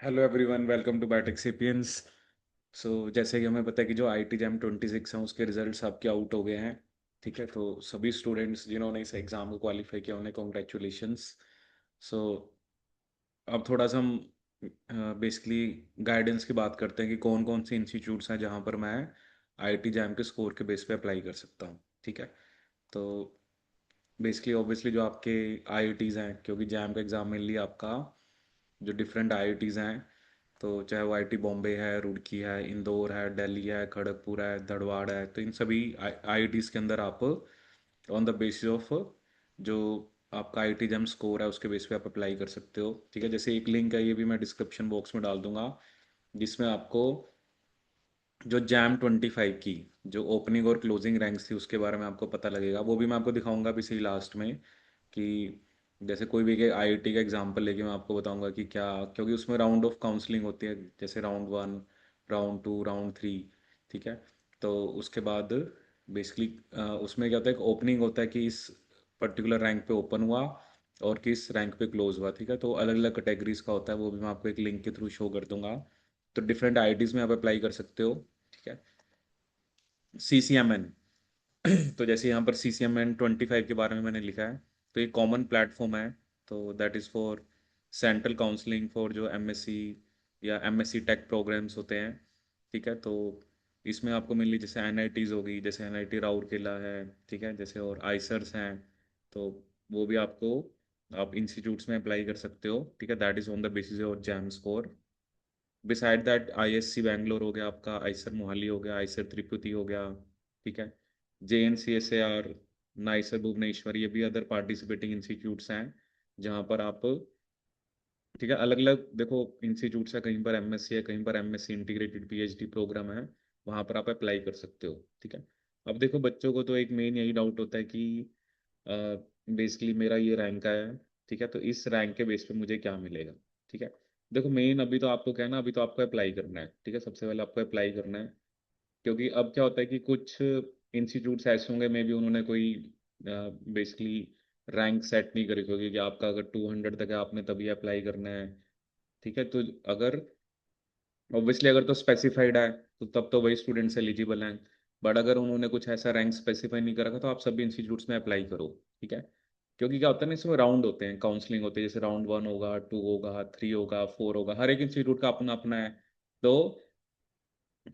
Hello everyone, welcome to biotech sapiens. So जैसे कि हमें पता है कि जो आईटी जैम 26 हैं उसके रिजल्ट्स आपके आउट हो गए हैं। ठीक है, तो सभी स्टूडेंट्स जिन्होंने इस एग्ज़ाम को क्वालिफाई किया उन्हें कॉन्ग्रेचुलेशंस। सो अब थोड़ा सा हम बेसिकली गाइडेंस की बात करते हैं कि कौन कौन से इंस्टीट्यूट्स हैं जहाँ पर मैं आईटी जैम के स्कोर के बेस पे अप्लाई कर सकता हूँ। ठीक है, तो बेसिकली ऑब्वियसली जो आपके आईआईटीज़ हैं, क्योंकि जैम का एग्ज़ाम मेनली आपका जो डिफरेंट आईआईटीज़ हैं, तो चाहे वो आईआईटी बॉम्बे है, रुड़की है, इंदौर है, दिल्ली है, खड़गपुर है, धनबाद है, तो इन सभी आईआईटीज़ के अंदर आप ऑन द बेसिस ऑफ जो आपका आईआईटी जैम स्कोर है उसके बेस पे आप अप्लाई कर सकते हो। ठीक है, जैसे एक लिंक है, ये भी मैं डिस्क्रिप्शन बॉक्स में डाल दूंगा, जिसमें आपको जो जैम 25 की जो ओपनिंग और क्लोजिंग रैंक्स थी उसके बारे में आपको पता लगेगा। वो भी मैं आपको दिखाऊंगा भी सही लास्ट में, कि जैसे कोई भी आईआईटी का एग्जांपल लेके मैं आपको बताऊंगा कि क्या, क्योंकि उसमें राउंड ऑफ काउंसलिंग होती है, जैसे राउंड 1, राउंड 2, राउंड 3। ठीक है, तो उसके बाद बेसिकली उसमें क्या होता है, एक ओपनिंग होता है कि इस पर्टिकुलर रैंक पे ओपन हुआ और किस रैंक पे क्लोज हुआ। ठीक है, तो अलग अलग कैटेगरीज का होता है, वो भी मैं आपको एक लिंक के थ्रू शो कर दूंगा। तो डिफरेंट आईआईटीज में आप अप्लाई कर सकते हो। ठीक है, सीसीएमएन तो जैसे यहाँ पर CCMN 25 के बारे में मैंने लिखा है, तो ये कॉमन प्लेटफॉर्म है। तो that is for central counselling for जो एमएससी या एमएससी टेक प्रोग्राम्स होते हैं। ठीक है, तो इसमें आपको मिली जैसे एनआईटीज़ होगी, जैसे एनआईटी राउरकेला है। ठीक है, जैसे और आइसर्स हैं, तो वो भी आपको आप इंस्टीट्यूट्स में अप्लाई कर सकते हो। ठीक है, that is on the basis of jam score. Beside that ISC Bangalore हो गया आपका, आइसर मोहाली हो गया, आइसर त्रिपुति हो गया। ठीक है, JNCSAR, नाइसर भुवनेश्वर, ये भी अदर पार्टिसिपेटिंग इंस्टीट्यूट्स हैं जहाँ पर आप, ठीक है, अलग अलग देखो इंस्टीट्यूट्स है, कहीं पर एमएससी है, कहीं पर एमएससी इंटीग्रेटेड पीएचडी प्रोग्राम है, वहाँ पर आप अप्लाई कर सकते हो। ठीक है, अब देखो बच्चों को तो एक मेन यही डाउट होता है कि बेसिकली मेरा ये रैंक आया है, ठीक है, तो इस रैंक के बेस पे मुझे क्या मिलेगा। ठीक है, देखो मेन अभी तो आपको क्या है ना, अभी तो आपको अप्लाई करना है। ठीक है, सबसे पहले आपको अप्लाई करना है, क्योंकि अब क्या होता है कि कुछ इंस्टीट्यूट्स ऐसे होंगे, मे बी उन्होंने कोई बेसिकली रैंक सेट नहीं करी होगी कि आपका अगर 200 तक है आपने तभी अप्लाई करना है। ठीक है, तो अगर ऑब्वियसली अगर तो स्पेसिफाइड है तो तब तो वही स्टूडेंट्स एलिजिबल हैं। बट अगर उन्होंने कुछ ऐसा रैंक स्पेसिफाई नहीं कर रखा तो आप सभी इंस्टीट्यूट्स में अप्लाई करो। ठीक है, क्योंकि क्या होता है ना, इसमें राउंड होते हैं, काउंसलिंग होती है, जैसे राउंड 1 होगा, 2 होगा, 3 होगा, 4 होगा, हर एक इंस्टीट्यूट का अपना अपना है। तो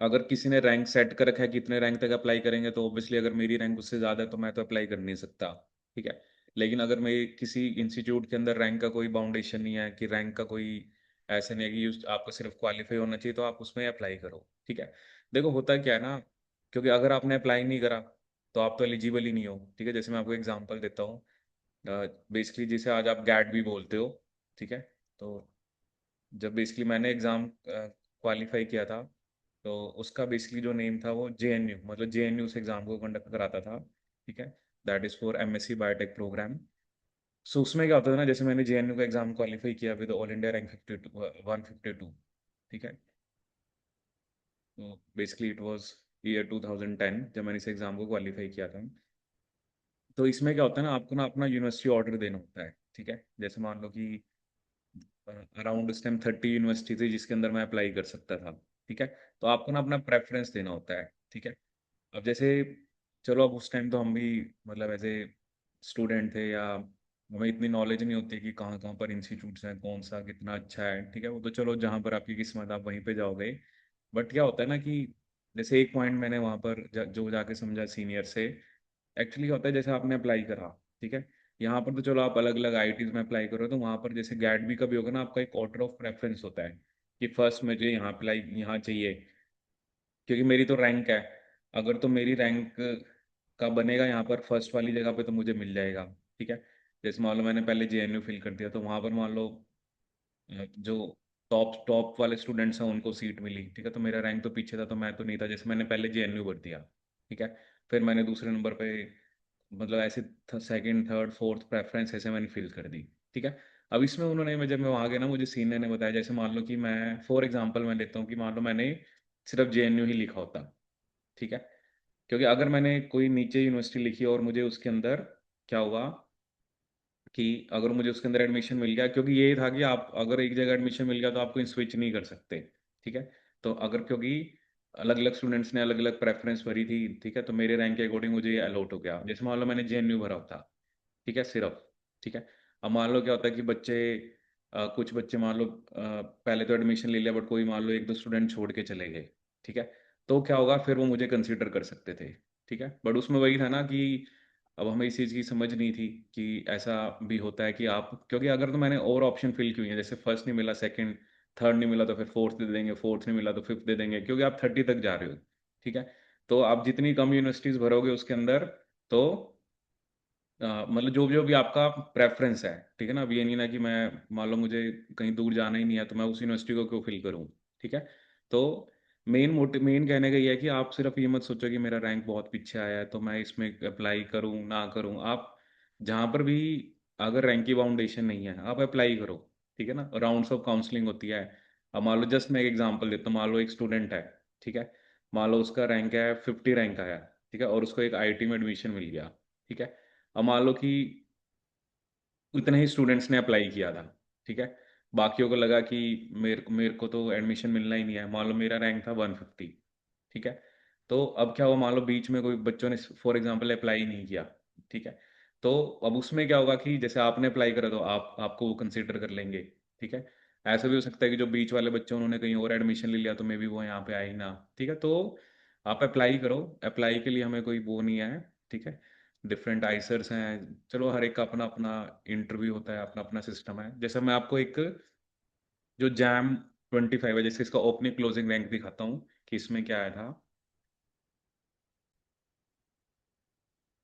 अगर किसी ने रैंक सेट कर रखा है कि इतने रैंक तक अप्लाई करेंगे, तो ऑब्वियसली अगर मेरी रैंक उससे ज़्यादा है तो मैं तो अप्लाई कर नहीं सकता। ठीक है, लेकिन अगर मैं किसी इंस्टीट्यूट के अंदर रैंक का कोई बाउंडेशन नहीं है, कि रैंक का कोई ऐसे नहीं है कि आपको सिर्फ क्वालिफाई होना चाहिए तो आप उसमें अप्लाई करो। ठीक है, देखो होता क्या है ना, क्योंकि अगर आपने अप्लाई नहीं करा तो आप तो एलिजिबल ही नहीं हो। ठीक है, जैसे मैं आपको एग्जांपल देता हूँ, बेसिकली जिसे आज आप गैट भी बोलते हो। ठीक है, तो जब बेसिकली मैंने एग्ज़ाम क्वालिफाई किया था, तो उसका बेसिकली जो नेम था वो JNU, मतलब JNU उस एग्ज़ाम को कंडक्ट कराता था। ठीक है, that is for MSc biotech programme. So उसमें क्या होता था ना, जैसे मैंने JNU का एग्ज़ाम क्वालिफाई किया विद ऑल इंडिया रैंक 52, 152। ठीक है, तो बेसिकली इट वाज ईयर 2010 जब मैंने इस एग्ज़ाम को क्वालिफाई किया था। तो इसमें क्या होता है ना, आपको ना अपना यूनिवर्सिटी ऑर्डर देना होता है। ठीक है, जैसे मान लो कि अराउंड उस टाइम 30 यूनिवर्सिटी थी जिसके अंदर मैं अप्लाई कर सकता था। ठीक है, तो आपको ना अपना प्रेफरेंस देना होता है। ठीक है, अब जैसे चलो, अब उस टाइम तो हम भी मतलब एज ए स्टूडेंट थे, या हमें इतनी नॉलेज नहीं होती कि कहाँ कहाँ पर इंस्टीट्यूट्स हैं, कौन सा कितना अच्छा है। ठीक है, वो तो चलो जहाँ पर आपकी किस्मत आप वहीं पे जाओगे। बट क्या होता है ना कि जैसे एक पॉइंट मैंने वहाँ पर जो जाके समझा सीनियर से, एक्चुअली होता है जैसे आपने अप्लाई करा। ठीक है, यहाँ पर तो चलो आप अलग अलग आईआईटीज में अप्लाई करो, तो वहाँ पर जैसे गैट भी कभी होगा ना, आपका एक ऑर्डर ऑफ प्रेफरेंस होता है कि फर्स्ट मुझे यहाँ अप्लाई यहाँ चाहिए, क्योंकि मेरी तो रैंक है। अगर तो मेरी रैंक का बनेगा यहाँ पर फर्स्ट वाली जगह पे तो मुझे मिल जाएगा। ठीक है, जैसे मान लो मैंने पहले JNU फिल कर दिया, तो वहाँ पर मान लो जो टॉप टॉप वाले स्टूडेंट्स हैं उनको सीट मिली। ठीक है, तो मेरा रैंक तो पीछे था, तो मैं तो नहीं था, जैसे मैंने पहले JNU भर दिया। ठीक है, फिर मैंने दूसरे नंबर पे, मतलब ऐसे सेकंड थर्ड फोर्थ प्रेफरेंस ऐसे मैंने फिल कर दी। ठीक है, अब इसमें उन्होंने जब मैं वहाँ गया ना, मुझे सीनियर ने बताया, जैसे मान लो कि मैं फॉर एग्जांपल मैं लेता हूँ कि मान लो मैंने सिर्फ JNU ही लिखा होता। ठीक है, क्योंकि अगर मैंने कोई नीचे यूनिवर्सिटी लिखी और मुझे उसके अंदर क्या हुआ कि अगर मुझे उसके अंदर एडमिशन मिल गया, क्योंकि ये था कि आप अगर एक जगह एडमिशन मिल गया तो आप कहीं स्विच नहीं कर सकते। ठीक है। तो अगर, क्योंकि अलग अलग स्टूडेंट्स ने अलग अलग प्रेफरेंस भरी थी, ठीक है, तो मेरे रैंक के अकॉर्डिंग मुझे ये अलॉट हो गया। जैसे मान लो मैंने जेएनयू भरा होता, ठीक है, सिर्फ। ठीक है। अब मान लो क्या होता है कि बच्चे, कुछ बच्चे मान लो पहले तो एडमिशन ले लिया, बट कोई मान लो एक दो स्टूडेंट छोड़ के चले गए। ठीक है। तो क्या होगा, फिर वो मुझे कंसीडर कर सकते थे। ठीक है। बट उसमें वही था ना कि अब हमें इस चीज़ की समझ नहीं थी कि ऐसा भी होता है कि आप, क्योंकि अगर तो मैंने और ऑप्शन फिल किए हैं, जैसे फर्स्ट नहीं मिला, सेकंड, थर्ड नहीं मिला तो फिर फोर्थ दे देंगे, फोर्थ नहीं मिला तो फिफ्थ दे देंगे, क्योंकि आप 30 तक जा रहे हो। ठीक है। तो आप जितनी कम यूनिवर्सिटीज भरोगे उसके अंदर, तो मतलब जो जो भी आपका प्रेफरेंस है, ठीक है ना। अब ये नहीं ना कि मैं, मान लो मुझे कहीं दूर जाना ही नहीं है तो मैं उस यूनिवर्सिटी को क्यों फिल करूँ। ठीक है। तो मेन कहने का ये है कि आप सिर्फ ये मत सोचो कि मेरा रैंक बहुत पीछे आया है तो मैं इसमें अप्लाई करूँ ना करूँ। आप जहाँ पर भी, अगर रैंक की बाउंडेशन नहीं है, आप अप्लाई करो। ठीक है ना। राउंड्स ऑफ काउंसलिंग होती है। अब मान लो, जस्ट मैं एक एग्जांपल देता हूँ, मान लो एक स्टूडेंट है, ठीक है, मान लो उसका रैंक है 50 रैंक आया, ठीक है, और उसको एक आईआईटी में एडमिशन मिल गया। ठीक है। अब मान लो कि उतने ही स्टूडेंट्स ने अप्लाई किया था। ठीक है। बाकियों को लगा कि मेरे को तो एडमिशन मिलना ही नहीं है, मान लो मेरा रैंक था 150। ठीक है। तो अब क्या हुआ, मान लो बीच में कोई बच्चों ने फॉर एग्जांपल अप्लाई नहीं किया। ठीक है। तो अब उसमें क्या होगा कि जैसे आपने अप्लाई करा तो आपको वो कंसिडर कर लेंगे। ठीक है। ऐसा भी हो सकता है कि जो बीच वाले बच्चे उन्होंने कहीं और एडमिशन ले लिया तो मे बी वो यहाँ पे आए ही ना। ठीक है। तो आप अप्लाई करो, अप्लाई के लिए हमें कोई वो नहीं है। ठीक है। डिफरेंट आइसर्स हैं, चलो हर एक का अपना अपना इंटरव्यू होता है, अपना अपना सिस्टम है। जैसे मैं आपको एक जो जैम 25 है, जैसे इसका ओपनिंग क्लोजिंग रैंक दिखाता हूँ कि इसमें क्या आया था।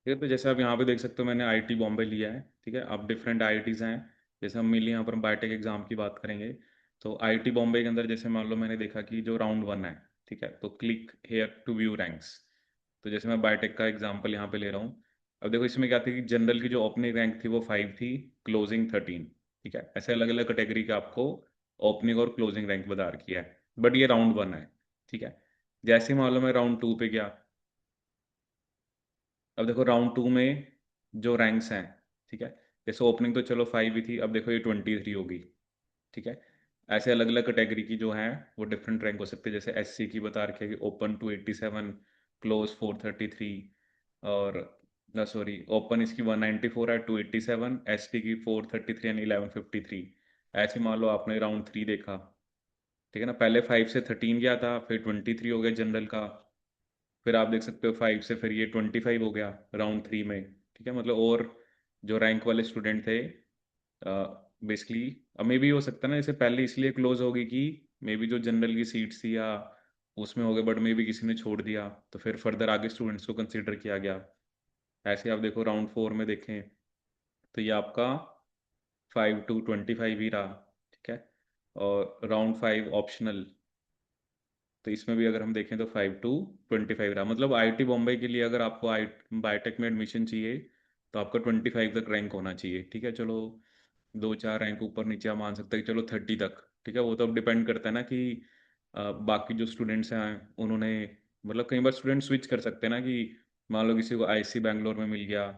ठीक है। तो जैसे आप यहाँ पे देख सकते हो, मैंने आईटी बॉम्बे लिया है। ठीक है। अब डिफरेंट आईआईटीज हैं। जैसे हम मिली यहाँ पर बायोटेक एग्जाम की बात करेंगे, तो आईटी बॉम्बे के अंदर जैसे मान लो मैंने देखा कि जो राउंड वन है, ठीक है, तो click here to view ranks. तो जैसे मैं बायोटेक का एग्जाम्पल यहाँ पे ले रहा हूँ। अब देखो इसमें क्या थी कि जनरल की जो ओपनिंग रैंक थी वो 5 थी, क्लोजिंग 13। ठीक है। ऐसे अलग अलग कैटेगरी का आपको ओपनिंग और क्लोजिंग रैंक बता रखी है। बट ये राउंड वन है। ठीक है। जैसे ही मान लो मैं राउंड टू पे गया, अब देखो राउंड टू में जो रैंक्स हैं, ठीक है, जैसे ओपनिंग तो चलो 5 ही थी, अब देखो ये 23 होगी। ठीक है। ऐसे अलग अलग कैटेगरी की जो है वो डिफरेंट रैंक हो सकते हैं। जैसे एससी की बता रखी है कि ओपन 287, क्लोज 433, और ना सॉरी, ओपन इसकी 194 है, 287, एसटी की 433 एंड 1153। ऐसे मान लो आपने राउंड थ्री देखा, ठीक है ना, पहले 5 से 13 गया था, फिर 23 हो गया जनरल का, फिर आप देख सकते हो 5 से फिर ये 25 हो गया राउंड थ्री में। ठीक है। मतलब और जो रैंक वाले स्टूडेंट थे, बेसिकली, अब मे भी हो सकता है ना, जैसे पहले इसलिए क्लोज होगी कि मे बी जो जनरल की सीट्स थी या उसमें हो गए, बट मे बी किसी ने छोड़ दिया तो फिर फर्दर आगे स्टूडेंट्स को कंसिडर किया गया। ऐसे आप देखो राउंड फोर में देखें तो ये आपका 5 to 25 ही रहा। ठीक है। और राउंड फाइव ऑप्शनल, तो इसमें भी अगर हम देखें तो 5 to 25 रहा। मतलब आईआईटी बॉम्बे के लिए अगर आपको आई बायोटेक में एडमिशन चाहिए तो आपका 25 तक रैंक होना चाहिए। ठीक है। चलो दो चार रैंक ऊपर नीचे आप मान सकते हैं कि चलो 30 तक। ठीक है। वो तो अब डिपेंड करता है ना कि बाकी जो स्टूडेंट्स हैं उन्होंने, मतलब कई बार स्टूडेंट स्विच कर सकते हैं ना कि मान लो किसी को आईसी बैंगलोर में मिल गया।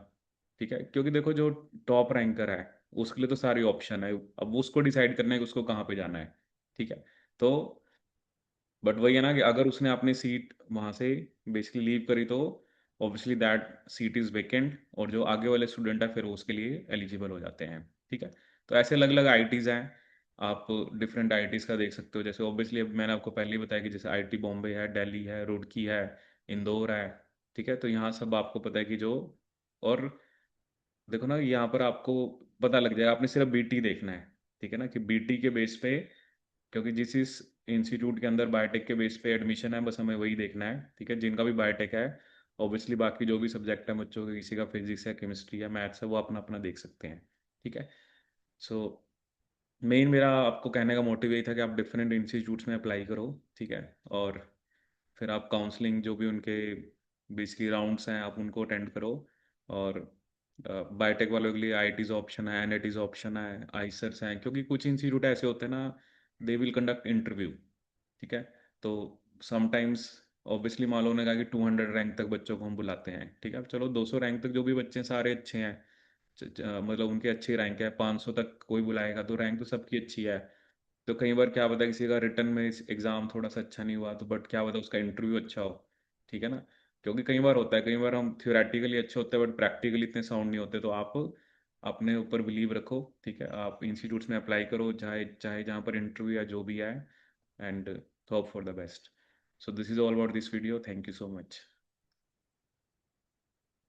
ठीक है। क्योंकि देखो जो टॉप रैंकर है उसके लिए तो सारी ऑप्शन है, अब उसको डिसाइड करना है कि उसको कहाँ पे जाना है। ठीक है। तो बट वही है ना कि अगर उसने अपनी सीट वहां से बेसिकली लीव करी तो obviously that seat is vacant, और जो आगे वाले स्टूडेंट है फिर वो उसके लिए एलिजिबल हो जाते हैं। ठीक है। तो ऐसे अलग अलग आईटीज हैं। आप डिफरेंट आईटीज का देख सकते हो। जैसे ऑब्वियसली अब मैंने आपको पहले ही बताया कि जैसे आईटी बॉम्बे है, दिल्ली है, रुड़की है, इंदौर है। ठीक है। तो यहाँ सब आपको पता है कि जो, और देखो ना यहाँ पर आपको पता लग जाएगा, आपने सिर्फ बीटी देखना है। ठीक है ना, कि बीटी के बेस पे, क्योंकि जिस इस इंस्टीट्यूट के अंदर बायोटेक के बेस पे एडमिशन है, बस हमें वही देखना है। ठीक है। जिनका भी बायोटेक है, ऑब्वियसली बाकी जो भी सब्जेक्ट है बच्चों के, किसी का फिजिक्स है, केमिस्ट्री है, मैथ्स है, वो अपना अपना देख सकते हैं। ठीक है। सो मेन मेरा आपको कहने का मोटिव यही था कि आप डिफरेंट इंस्टीट्यूट्स में अप्लाई करो। ठीक है। और फिर आप काउंसलिंग जो भी उनके बेसिकली राउंड्स हैं आप उनको अटेंड करो। और बायोटेक वालों के लिए आईटीज ऑप्शन है, एनआईटीज ऑप्शन है, आईसर्स हैं, क्योंकि कुछ इंस्टीट्यूट ऐसे होते हैं ना, दे विल कंडक्ट इंटरव्यू। ठीक है। तो समटाइम्स ऑब्वियसली मान लो उन्होंने कहा कि 200 रैंक तक बच्चों को हम बुलाते हैं। ठीक है। चलो 200 रैंक तक जो भी बच्चे हैं सारे अच्छे हैं, मतलब उनकी अच्छी रैंक है, 500 तक कोई बुलाएगा तो रैंक तो सबकी अच्छी है। तो कई बार क्या पता किसी का रिटर्न में एग्जाम थोड़ा सा अच्छा नहीं हुआ, तो बट क्या पता उसका इंटरव्यू अच्छा हो। ठीक है ना। क्योंकि कई बार होता है, कई बार हम थियोरेटिकली अच्छे होते हैं बट प्रैक्टिकली इतने साउंड नहीं होते, तो आप अपने ऊपर बिलीव रखो। ठीक है, आप इंस्टीट्यूट्स में अप्लाई करो, चाहे चाहे जहाँ पर इंटरव्यू या जो भी आए, and hope for the best. So this is all about this video, thank you so much.